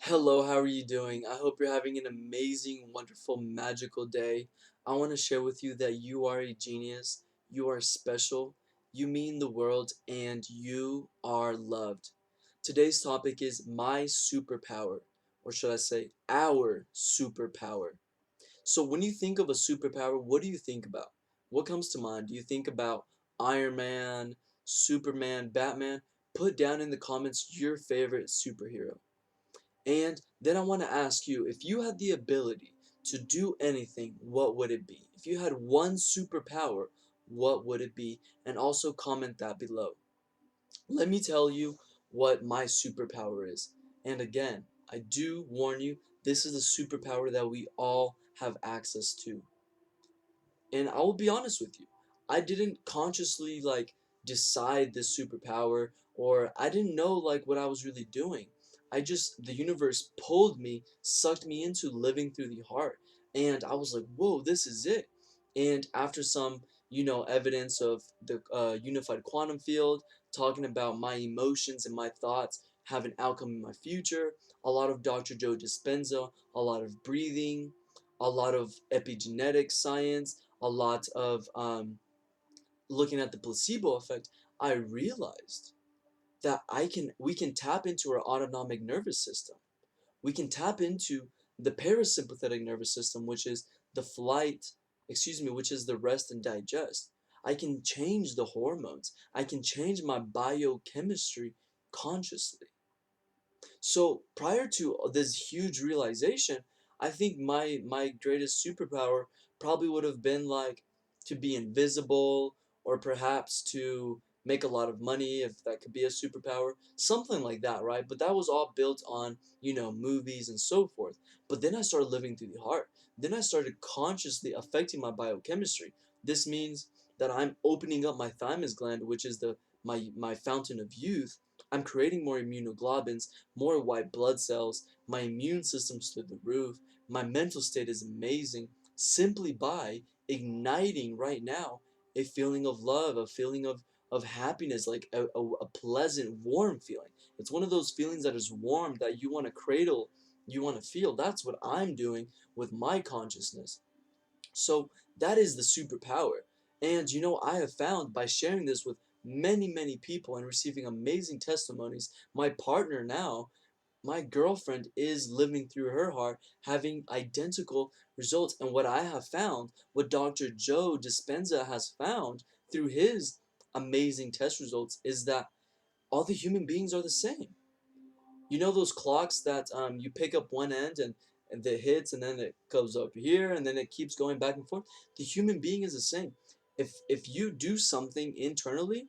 Hello, how are you doing? I hope you're having an amazing, wonderful, magical day. I want to share with you that you are a genius, you are special, you mean the world, and you are loved. Today's topic is my superpower, or should I say, our superpower. So, when you think of a superpower, what do you think about? What comes to mind? Do you think about Iron Man, Superman, Batman? Put down in the comments your favorite superhero. And then I want to ask you, if you had the ability to do anything, what would it be? If you had one superpower, what would it be? And also comment that below. Let me tell you what my superpower is. And again, I do warn you, this is a superpower that we all have access to. And I will be honest with you, I didn't consciously decide this superpower, or I didn't know what I was really doing. The universe pulled me, sucked me into living through the heart, and I was like, whoa, this is it. And after some, evidence of the unified quantum field, talking about my emotions and my thoughts have an outcome in my future, a lot of Dr. Joe Dispenza, a lot of breathing, a lot of epigenetic science, a lot of looking at the placebo effect, I realized that we can tap into our autonomic nervous system. We can tap into the parasympathetic nervous system, which is the which is the rest and digest. I can change the hormones. I can change my biochemistry consciously. So prior to this huge realization, I think my greatest superpower probably would have been to be invisible, or perhaps to make a lot of money, if that could be a superpower, something like that, right? But that was all built on, movies and so forth. But then I started living through the heart. Then I started consciously affecting my biochemistry. This means that I'm opening up my thymus gland, which is my fountain of youth. I'm creating more immunoglobulins, more white blood cells, my immune system's through the roof, my mental state is amazing simply by igniting right now a feeling of love, a feeling of happiness, like a pleasant, warm feeling. It's one of those feelings that is warm that you want to cradle, you want to feel. That's what I'm doing with my consciousness. So that is the superpower. And I have found by sharing this with many, many people and receiving amazing testimonies, my partner now, my girlfriend, is living through her heart, having identical results. And what I have found, what Dr. Joe Dispenza has found through his amazing test results, is that all the human beings are the same. You know those clocks that you pick up one end and it hits, and then it goes up here, and then it keeps going back and forth? The human being is the same. If you do something internally,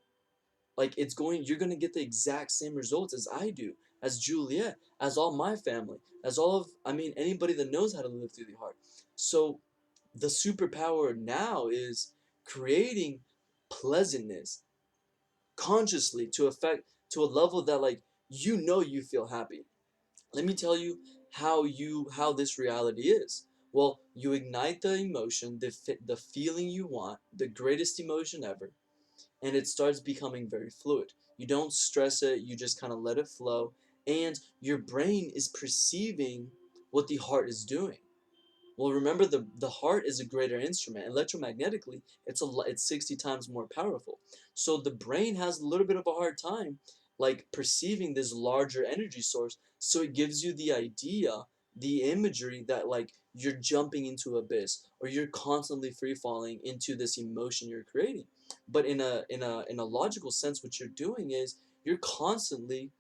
you're gonna get the exact same results as I do, as Juliet, as all my family, as all of, anybody that knows how to live through the heart. So the superpower now is creating pleasantness consciously to affect to a level that you feel happy. Let me tell you how this reality is. Well, you ignite the emotion, the feeling you want, the greatest emotion ever, and it starts becoming very fluid. You don't stress it, you just kind of let it flow, and your brain is perceiving what the heart is doing. Well, remember, the heart is a greater instrument. Electromagnetically, it's 60 times more powerful. So the brain has a little bit of a hard time perceiving this larger energy source. So it gives you the idea, the imagery that you're jumping into abyss, or you're constantly free falling into this emotion you're creating. But in a logical sense, what you're doing is you're constantly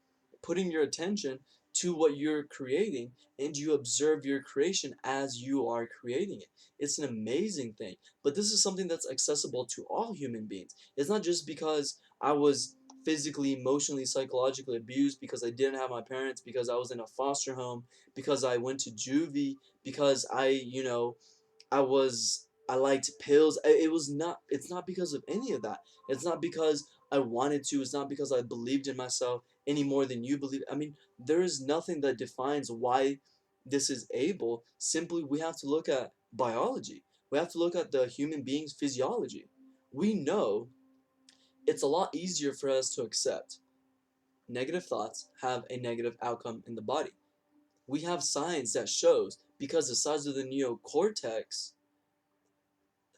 putting your attention to what you're creating, and you observe your creation as you are creating it. It's an amazing thing. But this is something that's accessible to all human beings. It's not just because I was physically, emotionally, psychologically abused, because I didn't have my parents, because I was in a foster home, because I went to juvie, because I liked pills. It's not because of any of that. It's not because I wanted to. It's not because I believed in myself any more than you believe. There is nothing that defines why this is able. Simply, we have to look at biology. We have to look at the human being's physiology. We know it's a lot easier for us to accept negative thoughts have a negative outcome in the body. We have science that shows because the size of the neocortex,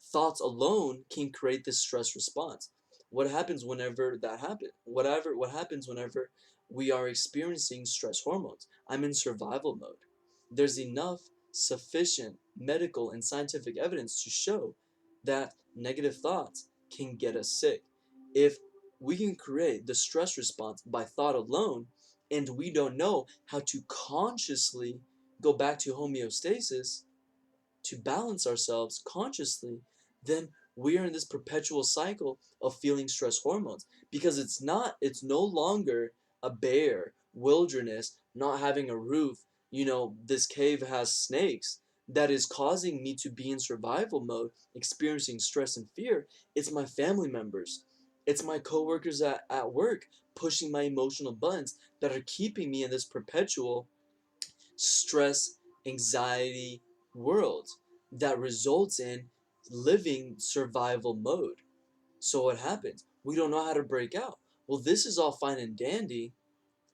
thoughts alone can create this stress response. What happens whenever that happens? What happens whenever we are experiencing stress hormones? I'm in survival mode. There's enough sufficient medical and scientific evidence to show that negative thoughts can get us sick. If we can create the stress response by thought alone, and we don't know how to consciously go back to homeostasis, to balance ourselves consciously, then we are in this perpetual cycle of feeling stress hormones, because it's no longer a bare wilderness not having a roof. This cave has snakes that is causing me to be in survival mode, experiencing stress and fear. It's my family members, it's my coworkers at work pushing my emotional buttons that are keeping me in this perpetual stress, anxiety world that results in living survival mode. So what happens? We don't know how to break out. Well, this is all fine and dandy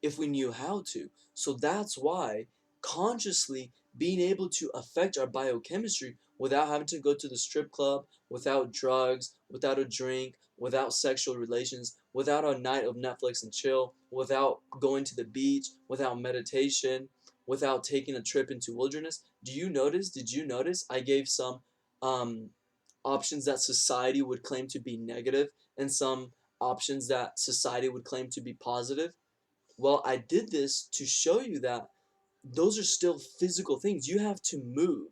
if we knew how to. So that's why consciously being able to affect our biochemistry without having to go to the strip club, without drugs, without a drink, without sexual relations, without a night of Netflix and chill, without going to the beach, without meditation, without taking a trip into wilderness. Did you notice I gave some um, options that society would claim to be negative and some options that society would claim to be positive? Well, I did this to show you that those are still physical things. You have to move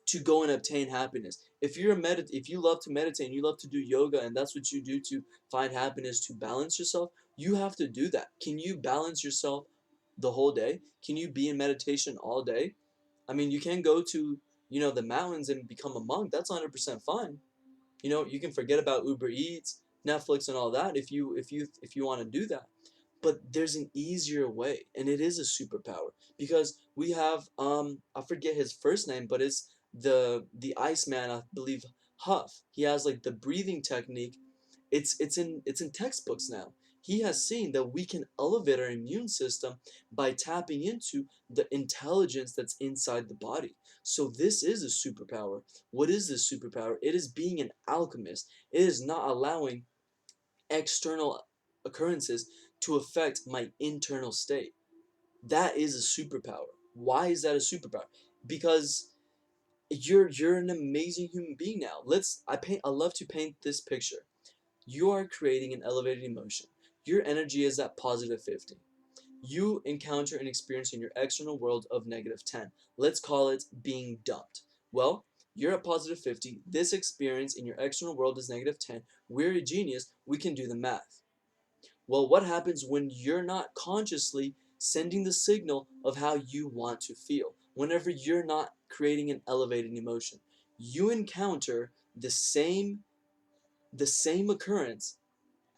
to go and obtain happiness. If you love to meditate and you love to do yoga and that's what you do to find happiness, to balance yourself, you have to do that. Can you balance yourself the whole day? Can you be in meditation all day? I mean, you can go to, the mountains and become a monk. That's 100% fine. You can forget about Uber Eats, Netflix and all that if you want to do that. But there's an easier way, and it is a superpower, because we have I forget his first name, but it's the Iceman, I believe, Huff. He has like the breathing technique. It's in textbooks now. He has seen that we can elevate our immune system by tapping into the intelligence that's inside the body. So this is a superpower. What is this superpower? It is being an alchemist. It is not allowing external occurrences to affect my internal state. That is a superpower. Why is that a superpower? Because you're an amazing human being now. I love to paint this picture. You are creating an elevated emotion. Your energy is at positive 50. You encounter an experience in your external world of negative 10. Let's call it being dumped. Well, you're at positive 50. This experience in your external world is negative 10. We're a genius. We can do the math. Well, what happens when you're not consciously sending the signal of how you want to feel? Whenever you're not creating an elevated emotion, you encounter the same occurrence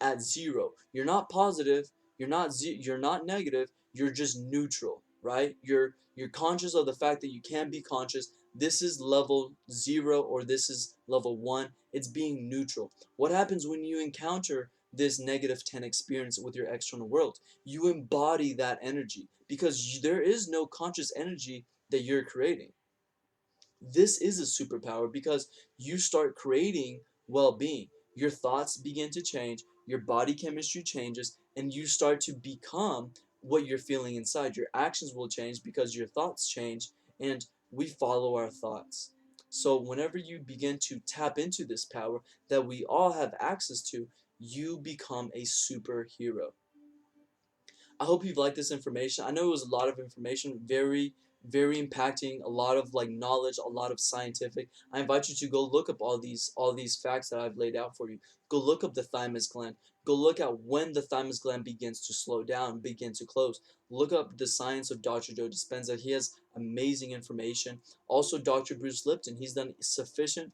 at zero. You're not positive, you're not negative, you're just neutral, right? You're conscious of the fact that you can be conscious. This is level 0 or this is level 1. It's being neutral. What happens when you encounter this negative 10 experience with your external world? You embody that energy because there is no conscious energy that you're creating. This is a superpower because you start creating well-being. Your thoughts begin to change, your body chemistry changes, and you start to become what you're feeling inside. Your actions will change because your thoughts change, and we follow our thoughts. So whenever you begin to tap into this power that we all have access to, you become a superhero. I hope you've liked this information. I know it was a lot of information, very, very impacting, a lot of like knowledge, a lot of scientific. I invite you to go look up all these facts that I've laid out for you. Go look up the thymus gland. Go look at when the thymus gland begins to slow down, begin to close. Look up the science of Dr. Joe Dispenza. He has amazing information. Also, Dr. Bruce Lipton. He's done sufficient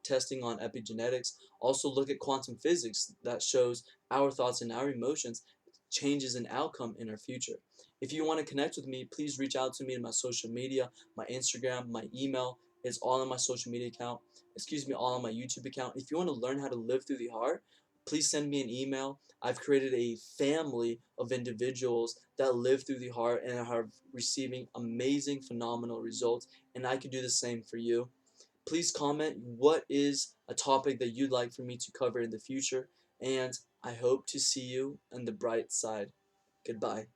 testing on epigenetics. Also, look at quantum physics that shows our thoughts and our emotions changes in outcome in our future. If you want to connect with me, please reach out to me in my social media, my Instagram, my email. It's all on my social media account. Excuse me, all on my YouTube account. If you want to learn how to live through the heart, please send me an email. I've created a family of individuals that live through the heart and are receiving amazing, phenomenal results, and I could do the same for you. Please comment what is a topic that you'd like for me to cover in the future, and I hope to see you on the bright side. Goodbye.